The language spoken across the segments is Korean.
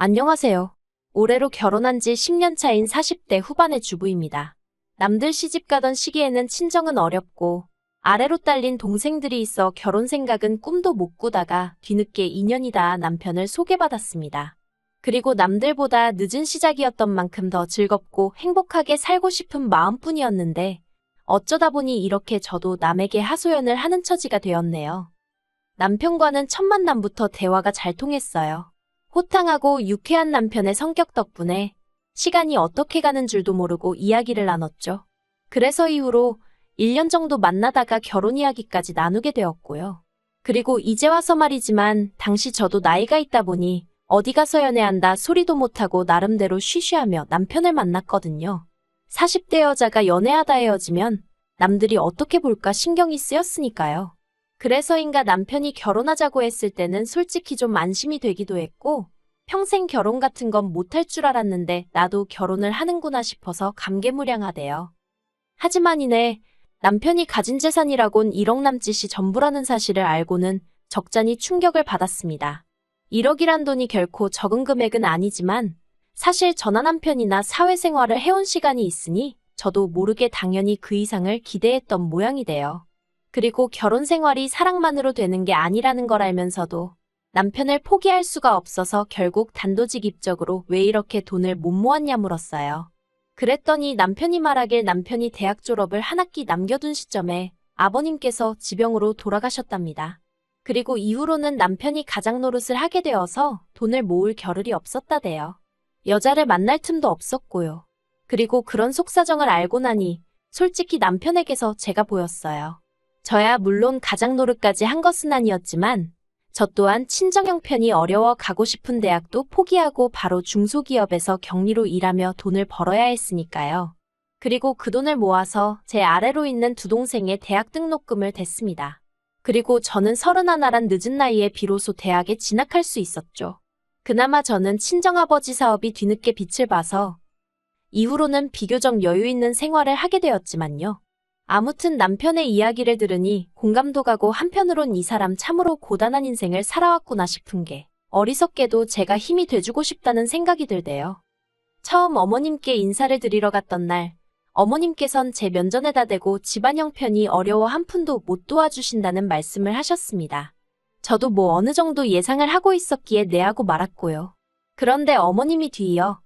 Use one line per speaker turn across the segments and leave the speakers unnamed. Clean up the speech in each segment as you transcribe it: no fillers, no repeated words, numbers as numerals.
안녕하세요. 올해로 결혼한 지 10년 차인 40대 후반의 주부입니다. 남들 시집 가던 시기에는 친정은 어렵고 아래로 딸린 동생들이 있어 결혼 생각은 꿈도 못 꾸다가 뒤늦게 2년이 다 남편을 소개받았습니다. 그리고 남들보다 늦은 시작이었던 만큼 더 즐겁고 행복하게 살고 싶은 마음뿐이었는데 어쩌다 보니 이렇게 저도 남에게 하소연을 하는 처지가 되었네요. 남편과는 첫 만남부터 대화가 잘 통했어요. 호탕하고 유쾌한 남편의 성격 덕분에 시간이 어떻게 가는 줄도 모르고 이야기를 나눴죠. 그래서 이후로 1년 정도 만나다가 결혼 이야기까지 나누게 되었고요. 그리고 이제 와서 말이지만 당시 저도 나이가 있다 보니 어디 가서 연애한다 소리도 못하고 나름대로 쉬쉬하며 남편을 만났거든요. 40대 여자가 연애하다 헤어지면 남들이 어떻게 볼까 신경이 쓰였으니까요. 그래서인가 남편이 결혼하자고 했을 때는 솔직히 좀 안심이 되기도 했고 평생 결혼 같은 건 못할 줄 알았는데 나도 결혼을 하는구나 싶어서 감개무량하대요. 하지만 이내 남편이 가진 재산이라곤 1억 남짓이 전부라는 사실을 알고는 적잖이 충격을 받았습니다. 1억이란 돈이 결코 적은 금액은 아니지만 사실 저나 남편이나 사회생활을 해온 시간이 있으니 저도 모르게 당연히 그 이상을 기대했던 모양이 돼요. 그리고 결혼 생활이 사랑만으로 되는 게 아니라는 걸 알면서도 남편을 포기할 수가 없어서 결국 단도직입적으로 왜 이렇게 돈을 못 모았냐 물었어요. 그랬더니 남편이 말하길 남편이 대학 졸업을 한 학기 남겨둔 시점에 아버님께서 지병으로 돌아가셨답니다. 그리고 이후로는 남편이 가장 노릇을 하게 되어서 돈을 모을 겨를이 없었다대요. 여자를 만날 틈도 없었고요. 그리고 그런 속사정을 알고 나니 솔직히 남편에게서 제가 보였어요. 저야 물론 가장 노릇까지 한 것은 아니었지만 저 또한 친정 형편이 어려워 가고 싶은 대학도 포기하고 바로 중소기업에서 격리로 일하며 돈을 벌어야 했으니까요. 그리고 그 돈을 모아서 제 아래로 있는 두 동생의 대학 등록금을 댔습니다. 그리고 저는 31란 늦은 나이에 비로소 대학에 진학할 수 있었죠. 그나마 저는 친정아버지 사업이 뒤늦게 빛을 봐서 이후로는 비교적 여유 있는 생활을 하게 되었지만요. 아무튼 남편의 이야기를 들으니 공감도 가고 한편으론 이 사람 참으로 고단한 인생을 살아왔구나 싶은 게 어리석게도 제가 힘이 돼주고 싶다는 생각이 들대요. 처음 어머님께 인사를 드리러 갔던 날 어머님께선 제 면전에다 대고 집안 형편이 어려워 한 푼도 못 도와주신다는 말씀을 하셨습니다. 저도 뭐 어느 정도 예상을 하고 있었기에 네하고 말았고요. 그런데 어머님이 뒤이어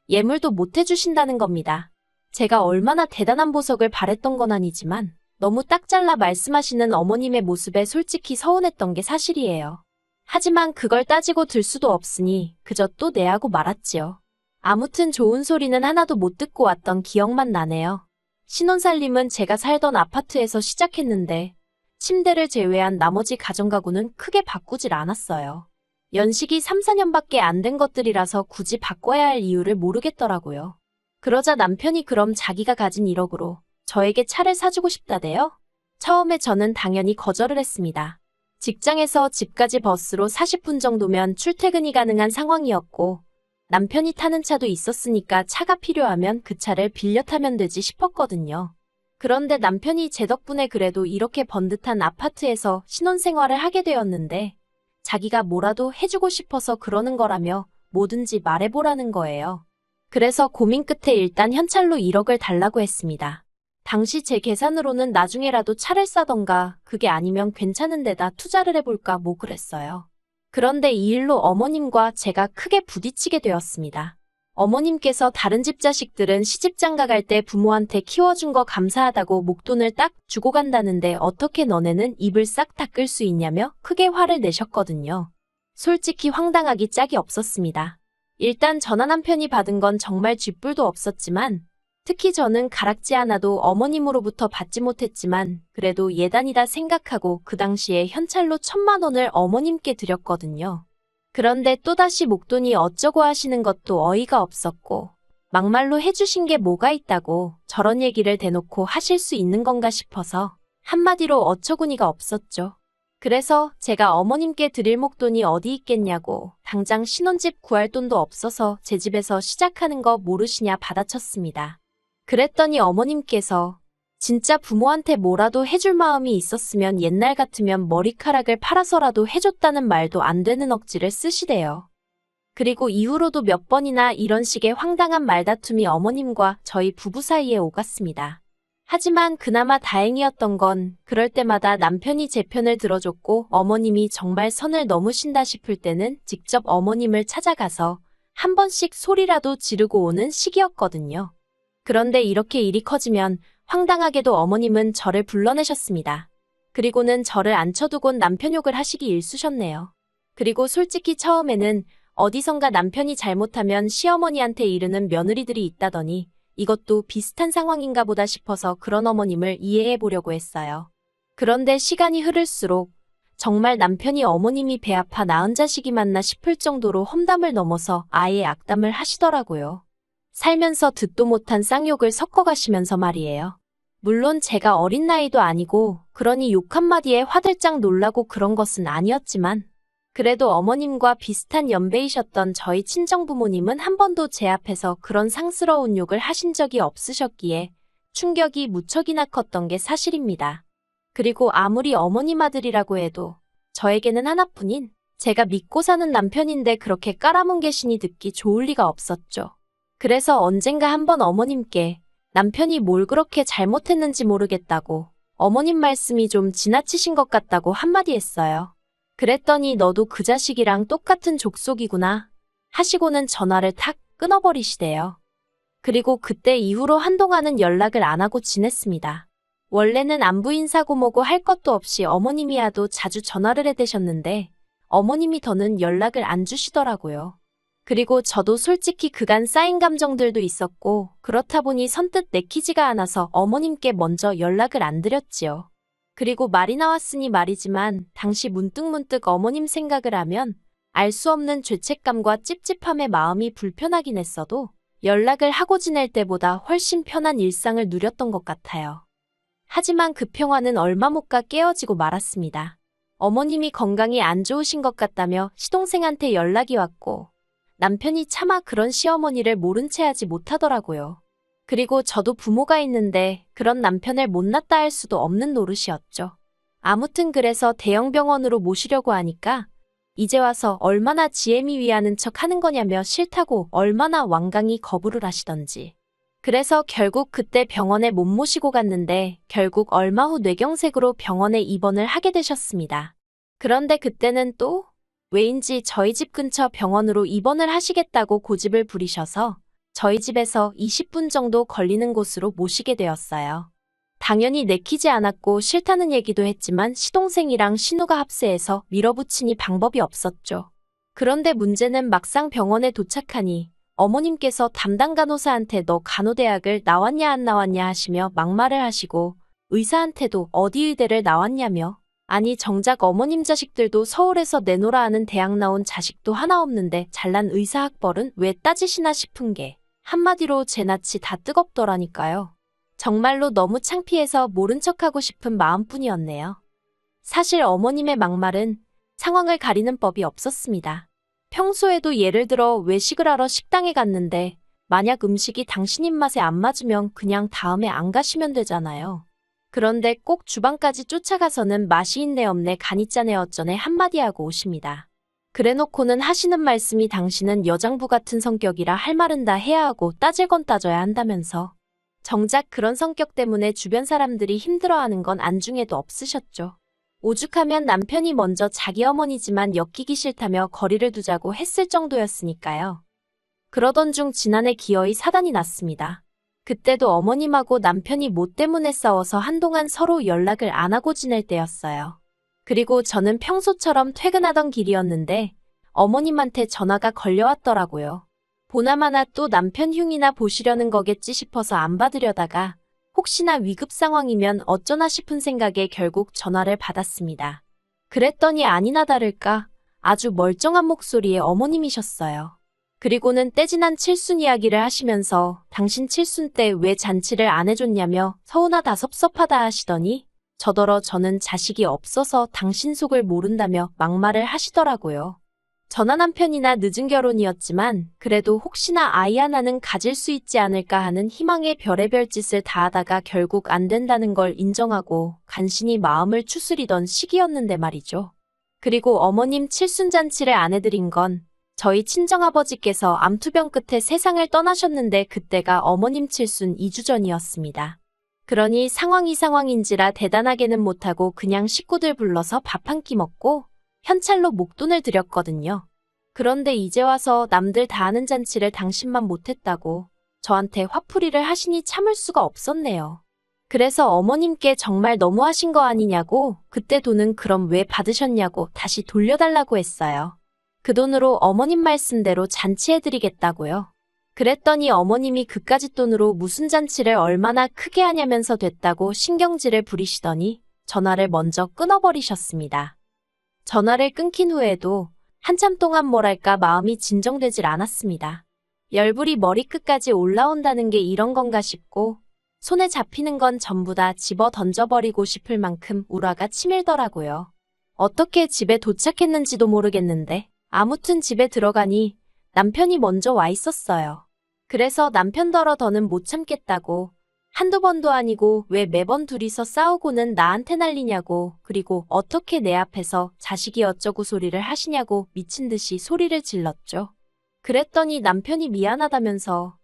예물도 못 해주신다는 겁니다. 제가 얼마나 대단한 보석을 바랬던 건 아니지만 너무 딱 잘라 말씀하시는 어머님의 모습에 솔직히 서운했던 게 사실이에요. 하지만 그걸 따지고 들 수도 없으니 그저 또 네하고 말았지요. 아무튼 좋은 소리는 하나도 못 듣고 왔던 기억만 나네요. 신혼살림은 제가 살던 아파트에서 시작했는데 침대를 제외한 나머지 가정가구는 크게 바꾸질 않았어요. 연식이 3, 4년밖에 안 된 것들이라서 굳이 바꿔야 할 이유를 모르겠더라고요. 그러자 남편이 그럼 자기가 가진 1억으로 저에게 차를 사주고 싶다대요? 처음에 저는 당연히 거절을 했습니다. 직장에서 집까지 버스로 40분 정도면 출퇴근이 가능한 상황이었고 남편이 타는 차도 있었으니까 차가 필요하면 그 차를 빌려 타면 되지 싶었거든요. 그런데 남편이 제 덕분에 그래도 이렇게 번듯한 아파트에서 신혼생활을 하게 되었는데 자기가 뭐라도 해주고 싶어서 그러는 거라며 뭐든지 말해보라는 거예요. 그래서 고민 끝에 일단 현찰로 1억을 달라고 했습니다. 당시 제 계산으로는 나중에라도 차를 사던가 그게 아니면 괜찮은 데다 투자를 해볼까 뭐 그랬어요. 그런데 이 일로 어머님과 제가 크게 부딪히게 되었습니다. 어머님께서 다른 집 자식들은 시집장가 갈 때 부모한테 키워준 거 감사하다고 목돈을 딱 주고 간다는데 어떻게 너네는 입을 싹 닦을 수 있냐며 크게 화를 내셨거든요. 솔직히 황당하기 짝이 없었습니다. 일단 저나 남편이 받은 건 정말 쥐뿔도 없었지만 특히 저는 가락지 하나도 어머님으로부터 받지 못했지만 그래도 예단이다 생각하고 그 당시에 현찰로 1,000만 원을 어머님께 드렸거든요. 그런데 또다시 목돈이 어쩌고 하시는 것도 어이가 없었고 막말로 해주신 게 뭐가 있다고 저런 얘기를 대놓고 하실 수 있는 건가 싶어서 한마디로 어처구니가 없었죠. 그래서 제가 어머님께 드릴 목돈이 어디 있겠냐고 당장 신혼집 구할 돈도 없어서 제 집에서 시작하는 거 모르시냐 받아쳤습니다. 그랬더니 어머님께서 진짜 부모한테 뭐라도 해줄 마음이 있었으면 옛날 같으면 머리카락을 팔아서라도 해줬다는 말도 안 되는 억지를 쓰시대요. 그리고 이후로도 몇 번이나 이런 식의 황당한 말다툼이 어머님과 저희 부부 사이에 오갔습니다. 하지만 그나마 다행이었던 건 그럴 때마다 남편이 제 편을 들어줬고 어머님이 정말 선을 넘으신다 싶을 때는 직접 어머님을 찾아가서 한 번씩 소리라도 지르고 오는 시기였거든요. 그런데 이렇게 일이 커지면 황당하게도 어머님은 저를 불러내셨습니다. 그리고는 저를 앉혀두곤 남편 욕을 하시기 일쑤셨네요. 그리고 솔직히 처음에는 어디선가 남편이 잘못하면 시어머니한테 이르는 며느리들이 있다더니 이것도 비슷한 상황인가 보다 싶어서 그런 어머님을 이해해 보려고 했어요. 그런데 시간이 흐를수록 정말 남편이 어머님이 배 아파 낳은 자식이 맞나 싶을 정도로 험담을 넘어서 아예 악담을 하시더라고요. 살면서 듣도 못한 쌍욕을 섞어가시면서 말이에요. 물론 제가 어린 나이도 아니고 그러니 욕 한마디에 화들짝 놀라고 그런 것은 아니었지만 그래도 어머님과 비슷한 연배이셨던 저희 친정부모님은 한 번도 제 앞에서 그런 상스러운 욕을 하신 적이 없으셨기에 충격이 무척이나 컸던 게 사실입니다. 그리고 아무리 어머님 아들이라고 해도 저에게는 하나뿐인 제가 믿고 사는 남편인데 그렇게 깔아뭉개시니 듣기 좋을 리가 없었죠. 그래서 언젠가 한번 어머님께 남편이 뭘 그렇게 잘못했는지 모르겠다고 어머님 말씀이 좀 지나치신 것 같다고 한마디 했어요. 그랬더니 너도 그 자식이랑 똑같은 족속이구나 하시고는 전화를 탁 끊어버리시대요. 그리고 그때 이후로 한동안은 연락을 안 하고 지냈습니다. 원래는 안부 인사고 뭐고 할 것도 없이 어머님이야도 자주 전화를 해대셨는데 어머님이 더는 연락을 안 주시더라고요. 그리고 저도 솔직히 그간 쌓인 감정들도 있었고 그렇다 보니 선뜻 내키지가 않아서 어머님께 먼저 연락을 안 드렸지요. 그리고 말이 나왔으니 말이지만 당시 문득문득 어머님 생각을 하면 알 수 없는 죄책감과 찝찝함에 마음이 불편하긴 했어도 연락을 하고 지낼 때보다 훨씬 편한 일상을 누렸던 것 같아요. 하지만 그 평화는 얼마 못 가 깨어지고 말았습니다. 어머님이 건강이 안 좋으신 것 같다며 시동생한테 연락이 왔고 남편이 차마 그런 시어머니를 모른 채 하지 못하더라고요. 그리고 저도 부모가 있는데 그런 남편을 못났다 할 수도 없는 노릇이었죠. 아무튼 그래서 대형 병원으로 모시려고 하니까 이제 와서 얼마나 지혜미 위하는 척 하는 거냐며 싫다고 얼마나 완강히 거부를 하시던지. 그래서 결국 그때 병원에 못 모시고 갔는데 결국 얼마 후 뇌경색으로 병원에 입원을 하게 되셨습니다. 그런데 그때는 또 왜인지 저희 집 근처 병원으로 입원을 하시겠다고 고집을 부리셔서 저희 집에서 20분 정도 걸리는 곳으로 모시게 되었어요. 당연히 내키지 않았고 싫다는 얘기도 했지만 시동생이랑 신우가 합세해서 밀어붙이니 방법이 없었죠. 그런데 문제는 막상 병원에 도착하니 어머님께서 담당 간호사한테 너 간호대학을 나왔냐 안 나왔냐 하시며 막말을 하시고 의사한테도 어디 의대를 나왔냐며 아니 정작 어머님 자식들도 서울에서 내노라 하는 대학 나온 자식도 하나 없는데 잘난 의사 학벌은 왜 따지시나 싶은 게 한마디로 제 낯이 다 뜨겁더라니까요. 정말로 너무 창피해서 모른 척하고 싶은 마음뿐이었네요. 사실 어머님의 막말은 상황을 가리는 법이 없었습니다. 평소에도 예를 들어 외식을 하러 식당에 갔는데 만약 음식이 당신 입맛에 안 맞으면 그냥 다음에 안 가시면 되잖아요. 그런데 꼭 주방까지 쫓아가서는 맛이 있네 없네 간이 짜네 어쩌네 한마디 하고 오십니다. 그래놓고는 하시는 말씀이 당신은 여장부 같은 성격이라 할 말은 다 해야 하고 따질 건 따져야 한다면서. 정작 그런 성격 때문에 주변 사람들이 힘들어하는 건 안중에도 없으셨죠. 오죽하면 남편이 먼저 자기 어머니지만 엮이기 싫다며 거리를 두자고 했을 정도였으니까요. 그러던 중 지난해 기어이 사단이 났습니다. 그때도 어머님하고 남편이 뭐 때문에 싸워서 한동안 서로 연락을 안 하고 지낼 때였어요. 그리고 저는 평소처럼 퇴근하던 길이었는데 어머님한테 전화가 걸려왔더라고요. 보나마나 또 남편 흉이나 보시려는 거겠지 싶어서 안 받으려다가 혹시나 위급 상황이면 어쩌나 싶은 생각에 결국 전화를 받았습니다. 그랬더니 아니나 다를까 아주 멀쩡한 목소리의 어머님이셨어요. 그리고는 떼지난 칠순 이야기를 하시면서 당신 칠순 때 왜 잔치를 안 해줬냐며 서운하다 섭섭하다 하시더니 저더러 저는 자식이 없어서 당신 속을 모른다며 막말을 하시더라고요. 저나 남편이나 늦은 결혼이었지만 그래도 혹시나 아이 하나는 가질 수 있지 않을까 하는 희망의 별의별 짓을 다 하다가 결국 안 된다는 걸 인정하고 간신히 마음을 추스리던 시기였는데 말이죠. 그리고 어머님 칠순잔치를 안 해드린 건 저희 친정아버지께서 암투병 끝에 세상을 떠나셨는데 그때가 어머님 칠순 2주 전이었습니다. 그러니 상황이 상황인지라 대단하게는 못하고 그냥 식구들 불러서 밥 한 끼 먹고 현찰로 목돈을 드렸거든요. 그런데 이제 와서 남들 다 하는 잔치를 당신만 못했다고 저한테 화풀이를 하시니 참을 수가 없었네요. 그래서 어머님께 정말 너무하신 거 아니냐고 그때 돈은 그럼 왜 받으셨냐고 다시 돌려달라고 했어요. 그 돈으로 어머님 말씀대로 잔치해드리겠다고요. 그랬더니 어머님이 그까짓 돈으로 무슨 잔치를 얼마나 크게 하냐면서 됐다고 신경질을 부리시더니 전화를 먼저 끊어버리셨습니다. 전화를 끊긴 후에도 한참 동안 뭐랄까 마음이 진정되질 않았습니다. 열불이 머리끝까지 올라온다는 게 이런 건가 싶고 손에 잡히는 건 전부 다 집어 던져버리고 싶을 만큼 우라가 치밀더라고요. 어떻게 집에 도착했는지도 모르겠는데 아무튼 집에 들어가니 남편이 먼저 와 있었어요. 그래서 남편더러 더는 못 참겠다고 한두 번도 아니고 왜 매번 둘이서 싸우고는 나한테 난리냐고 그리고 어떻게 내 앞에서 자식이 어쩌고 소리를 하시냐고 미친 듯이 소리를 질렀죠. 그랬더니 남편이 미안하다면서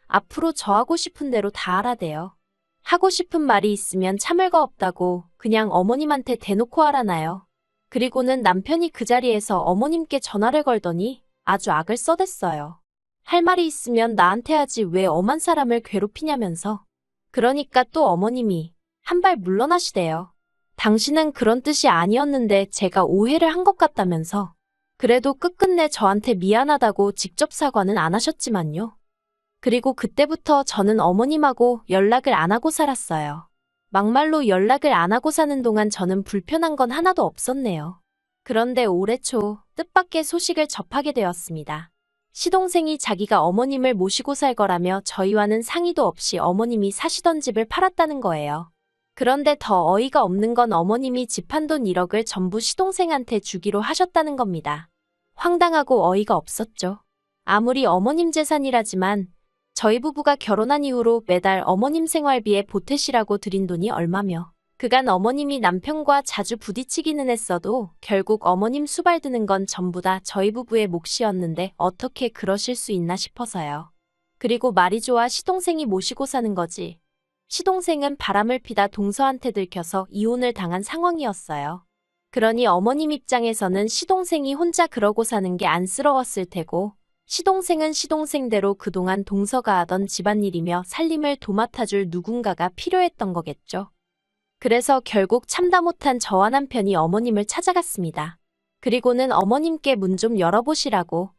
앞으로 저 하고 싶은 대로 다 하라대요. 하고 싶은 말이 있으면 참을 거 없다고 그냥 어머님한테 대놓고 하라나요. 그리고는 남편이 그 자리에서 어머님께 전화를 걸더니 아주 악을 써댔어요. 할 말이 있으면 나한테 하지 왜 엄한 사람을 괴롭히냐면서. 그러니까 또 어머님이 한 발 물러나시대요. 당신은 그런 뜻이 아니었는데 제가 오해를 한 것 같다면서. 그래도 끝끝내 저한테 미안하다고 직접 사과는 안 하셨지만요. 그리고 그때부터 저는 어머님하고 연락을 안 하고 살았어요. 막말로 연락을 안 하고 사는 동안 저는 불편한 건 하나도 없었네요. 그런데 올해 초 뜻밖의 소식을 접하게 되었습니다. 시동생이 자기가 어머님을 모시고 살 거라며 저희와는 상의도 없이 어머님이 사시던 집을 팔았다는 거예요. 그런데 더 어이가 없는 건 어머님이 집 한 돈 1억을 전부 시동생한테 주기로 하셨다는 겁니다. 황당하고 어이가 없었죠. 아무리 어머님 재산이라지만 저희 부부가 결혼한 이후로 매달 어머님 생활비에 보태시라고 드린 돈이 얼마며 그간 어머님이 남편과 자주 부딪히기는 했어도 결국 어머님 수발 드는 건 전부 다 저희 부부의 몫이었는데 어떻게 그러실 수 있나 싶어서요. 그리고 말이 좋아 시동생이 모시고 사는 거지. 시동생은 바람을 피다 동서한테 들켜서 이혼을 당한 상황이었어요. 그러니 어머님 입장에서는 시동생이 혼자 그러고 사는 게 안쓰러웠을 테고 시동생은 시동생대로 그동안 동서가 하던 집안일이며 살림을 도맡아줄 누군가가 필요했던 거겠죠. 그래서 결국 참다 못한 저와 남편이 어머님을 찾아갔습니다. 그리고는 어머님께 문 좀 열어보시라고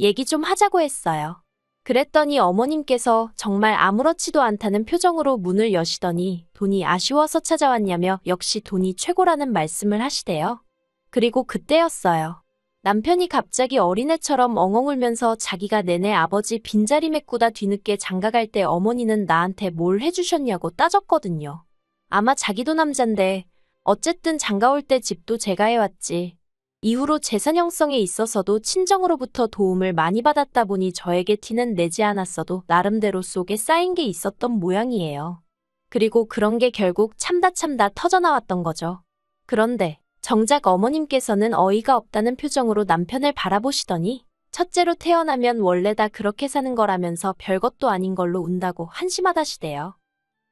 얘기 좀 하자고 했어요. 그랬더니 어머님께서 정말 아무렇지도 않다는 표정으로 문을 여시더니 돈이 아쉬워서 찾아왔냐며 역시 돈이 최고라는 말씀을 하시대요. 그리고 그때였어요. 남편이 갑자기 어린애처럼 엉엉 울면서 자기가 내내 아버지 빈자리 메꾸다 뒤늦게 장가갈 때 어머니는 나한테 뭘 해주셨냐고 따졌거든요. 아마 자기도 남잔데 어쨌든 장가올 때 집도 제가 해왔지. 이후로 재산 형성에 있어서도 친정으로부터 도움을 많이 받았다 보니 저에게 티는 내지 않았어도 나름대로 속에 쌓인 게 있었던 모양이에요. 그리고 그런 게 결국 참다 터져나왔던 거죠. 그런데 정작 어머님께서는 어이가 없다는 표정으로 남편을 바라보시더니 첫째로 태어나면 원래 다 그렇게 사는 거라면서 별것도 아닌 걸로 운다고 한심하다시대요.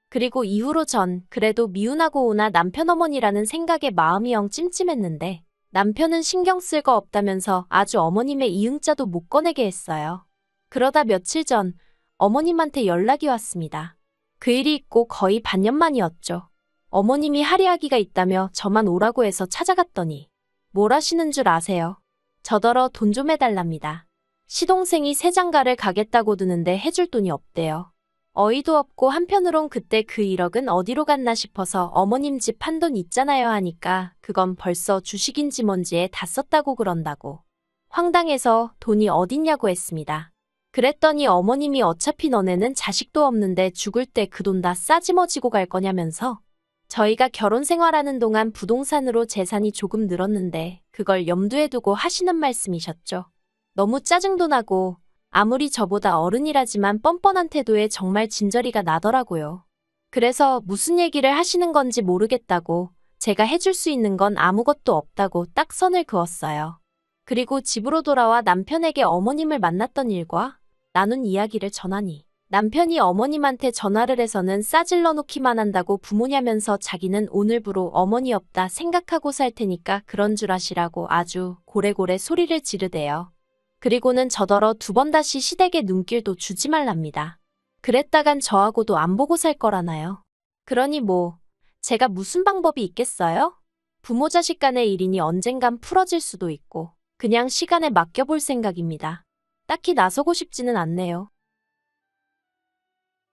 그리고 이후로 전 그래도 미운하고 오나 남편 어머니라는 생각에 마음이 영 찜찜했는데 남편은 신경 쓸 거 없다면서 아주 어머님의 이응자도 못 꺼내게 했어요. 그러다 며칠 전 어머님한테 연락이 왔습니다. 그 일이 있고 거의 반년 만이었죠. 어머님이 할이하기가 있다며 저만 오라고 해서 찾아갔더니 뭘 하시는 줄 아세요? 저더러 돈 좀 해달랍니다. 시동생이 새장가를 가겠다고 드는데 해줄 돈이 없대요. 어이도 없고 한편으론 그때 그 1억은 어디로 갔나 싶어서 어머님 집 한 돈 있잖아요 하니까 그건 벌써 주식인지 뭔지에 다 썼다고 그런다고. 황당해서 돈이 어딨냐고 했습니다. 그랬더니 어머님이 어차피 너네는 자식도 없는데 죽을 때 그 돈 다 싸지머지고 갈 거냐면서 저희가 결혼 생활하는 동안 부동산으로 재산이 조금 늘었는데 그걸 염두에 두고 하시는 말씀이셨죠. 너무 짜증도 나고 아무리 저보다 어른이라지만 뻔뻔한 태도에 정말 진저리가 나더라고요. 그래서 무슨 얘기를 하시는 건지 모르겠다고 제가 해줄 수 있는 건 아무것도 없다고 딱 선을 그었어요. 그리고 집으로 돌아와 남편에게 어머님을 만났던 일과 나눈 이야기를 전하니 남편이 어머님한테 전화를 해서는 싸질러 놓기만 한다고 부모냐면서 자기는 오늘부로 어머니 없다 생각하고 살 테니까 그런 줄 아시라고 아주 고래고래 소리를 지르대요. 그리고는 저더러 2번 다시 시댁에 눈길도 주지 말랍니다. 그랬다간 저하고도 안 보고 살 거라나요. 그러니 뭐 제가 무슨 방법이 있겠어요? 부모 자식 간의 일이니 언젠간 풀어질 수도 있고 그냥 시간에 맡겨볼 생각입니다. 딱히 나서고 싶지는 않네요.